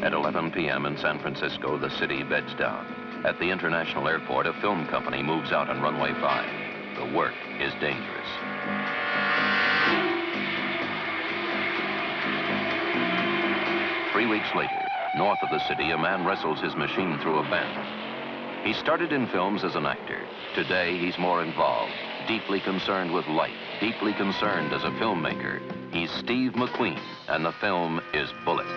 At 11 p.m. in San Francisco, the city beds down. At the international airport, a film company moves out on runway 5. The work is dangerous. Three weeks later, north of the city, a man wrestles his machine through a bend. He started in films as an actor. Today, he's more involved, deeply concerned with light, deeply concerned as a filmmaker. He's Steve McQueen, and the film is Bullet.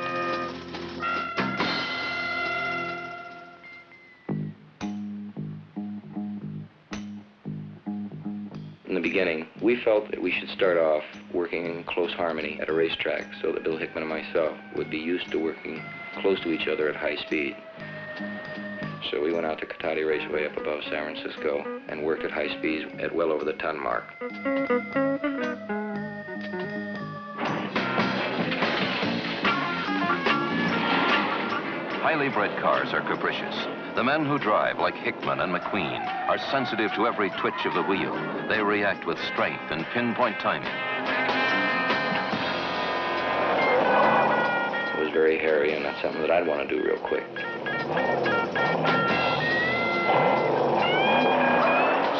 In the beginning, we felt that we should start off working in close harmony at a racetrack so that Bill Hickman and myself would be used to working close to each other at high speed. So we went out to Cotati Raceway up above San Francisco and worked at high speeds at well over the ton mark. Highly bred cars are capricious. The men who drive, like Hickman and McQueen, are sensitive to every twitch of the wheel. They react with strength and pinpoint timing. It was very hairy, and that's something that I'd want to do real quick.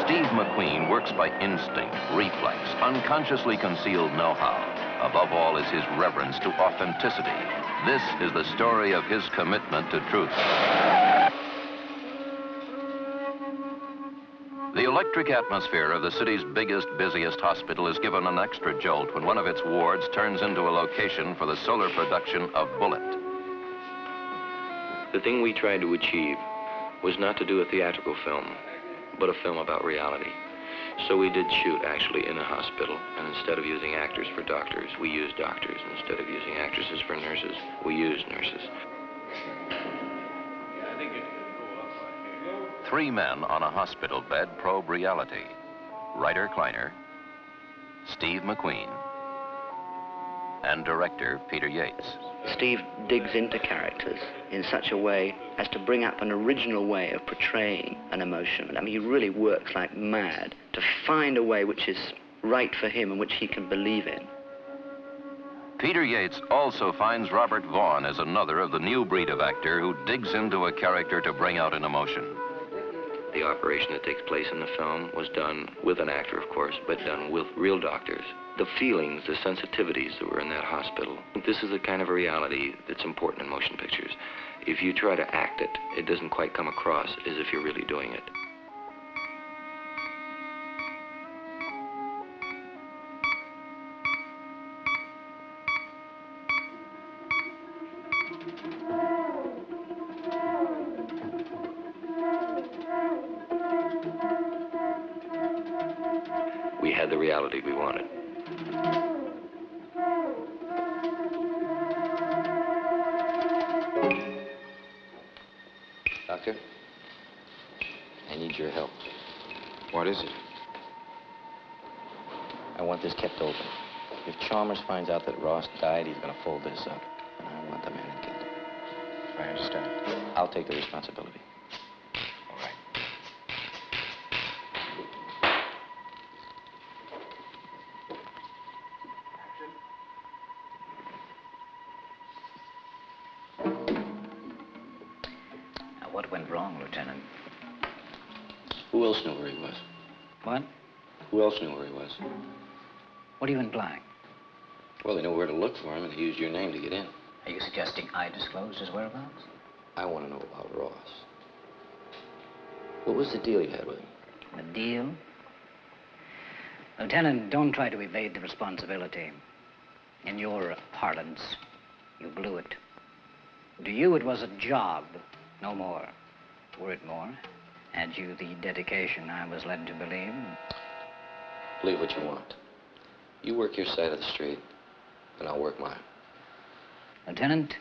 Steve McQueen works by instinct, reflex, unconsciously concealed know-how. Above all is his reverence to authenticity. This is the story of his commitment to truth. The electric atmosphere of the city's biggest, busiest hospital is given an extra jolt when one of its wards turns into a location for the solar production of Bullet. The thing we tried to achieve was not to do a theatrical film, but a film about reality. So we did shoot actually in a hospital, and instead of using actors for doctors, we used doctors. Instead of using actresses for nurses, we used nurses. 3 men on a hospital bed probe reality. Writer Kleiner, Steve McQueen, and director Peter Yates. Steve digs into characters in such a way as to bring up an original way of portraying an emotion. I mean, he really works like mad to find a way which is right for him and which he can believe in. Peter Yates also finds Robert Vaughn as another of the new breed of actor who digs into a character to bring out an emotion. The operation that takes place in the film was done with an actor, of course, but done with real doctors. The feelings, the sensitivities that were in that hospital, this is the kind of a reality that's important in motion pictures. If you try to act it, it doesn't quite come across as if you're really doing it. We had the reality we wanted. Doctor, I need your help. What is it? I want this kept open. If Chalmers finds out that Ross died, he's going to fold this up. And I want the man killed. I understand. I'll take the responsibility. All right. What went wrong, Lieutenant? Who else knew where he was? What? Who else knew where he was? What are you implying? Well, they know where to look for him, and they used your name to get in. Are you suggesting I disclosed his whereabouts? I want to know about Ross. What was the deal you had with him? The deal? Lieutenant, don't try to evade the responsibility. In your parlance, you blew it. To you, it was a job, no more. Were it more, had you the dedication I was led to believe? Believe what you want. You work your side of the street, and I'll work mine. Lieutenant,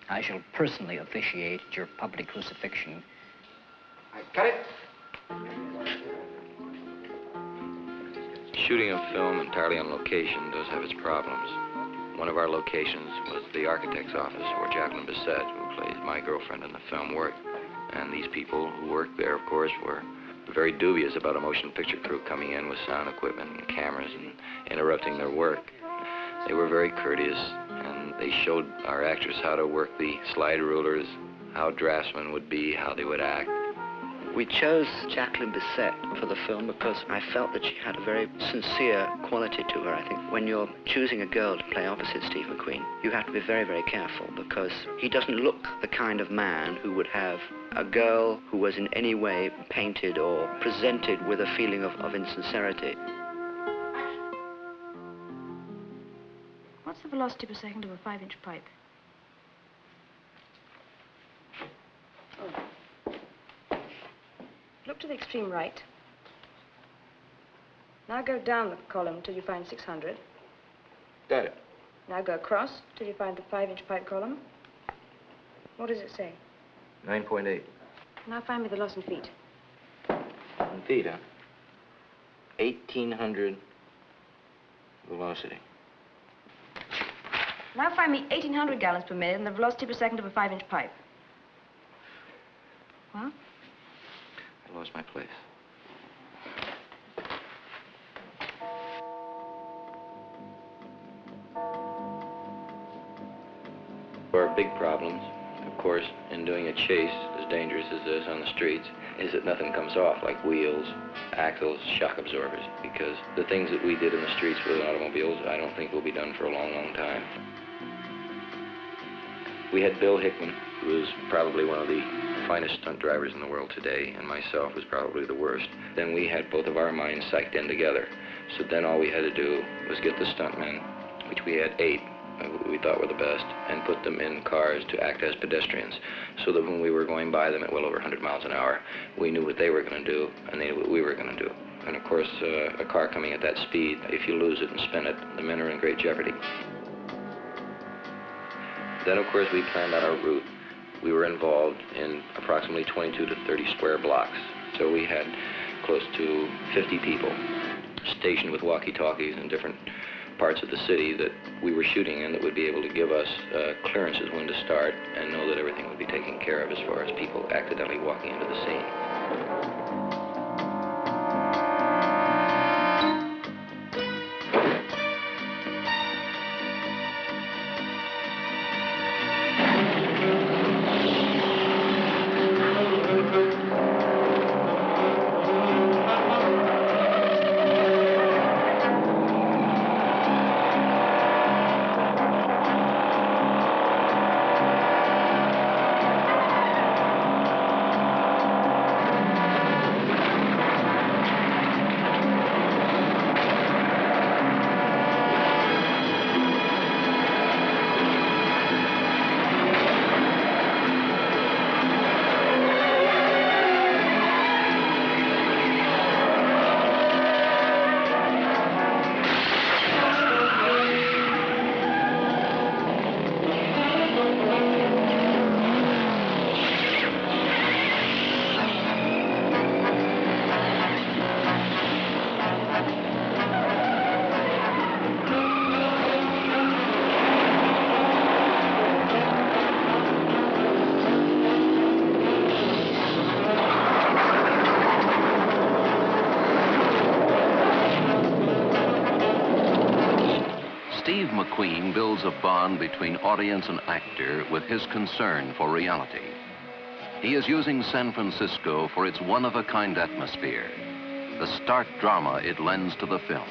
I shall personally officiate your public crucifixion. Cut it. Shooting a film entirely on location does have its problems. One of our locations was the architect's office, where Jacqueline Bissett, who plays my girlfriend in the film, worked. And these people who worked there, of course, were very dubious about a motion picture crew coming in with sound equipment and cameras and interrupting their work. They were very courteous, and They showed our actors how to work the slide rulers, how draftsmen would be, how they would act. We chose Jacqueline Bisset for the film because I felt that she had a very sincere quality to her. I think when you're choosing a girl to play opposite Steve McQueen, you have to be very, very careful because he doesn't look the kind of man who would have a girl who was in any way painted or presented with a feeling of insincerity. What's the velocity per second of a 5-inch pipe? Look to the extreme right. Now go down the column till you find 600. Got it. Now go across till you find the 5-inch pipe column. What does it say? 9.8. Now find me the loss in feet. In feet, huh? 1,800 velocity. Now find me 1,800 gallons per minute and the velocity per second of a 5-inch pipe. What? I lost my place. There are big problems, of course, in doing a chase as dangerous as this on the streets, is that nothing comes off, like wheels, axles, shock absorbers, because the things that we did in the streets with automobiles, I don't think will be done for a long, long time. We had Bill Hickman, who was probably one of the finest stunt drivers in the world today, and myself was probably the worst. Then we had both of our minds psyched in together. So then all we had to do was get the stuntmen, which we had 8, we thought were the best, and put them in cars to act as pedestrians, so that when we were going by them at well over 100 miles an hour, we knew what they were going to do, and they knew what we were going to do. And of course, a car coming at that speed, if you lose it and spin it, the men are in great jeopardy. Then, of course, we planned out our route. We were involved in approximately 22 to 30 square blocks. So we had close to 50 people stationed with walkie-talkies in different parts of the city that we were shooting in that would be able to give us clearances when to start and know that everything would be taken care of as far as people accidentally walking into the scene. Steve McQueen builds a bond between audience and actor with his concern for reality. He is using San Francisco for its one-of-a-kind atmosphere, the stark drama it lends to the film.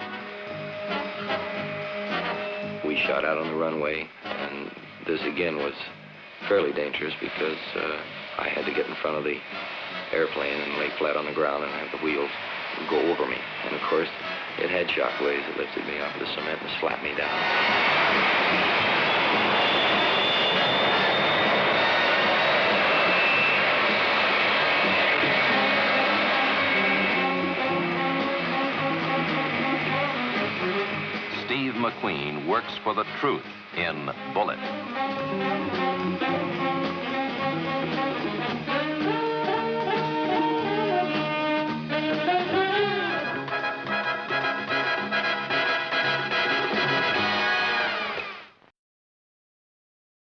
We shot out on the runway, and this again was fairly dangerous because I had to get in front of the airplane and lay flat on the ground and have the wheels go over me. And of course, it had shock waves that lifted me off the cement and slapped me down. Steve McQueen works for the truth in Bullet.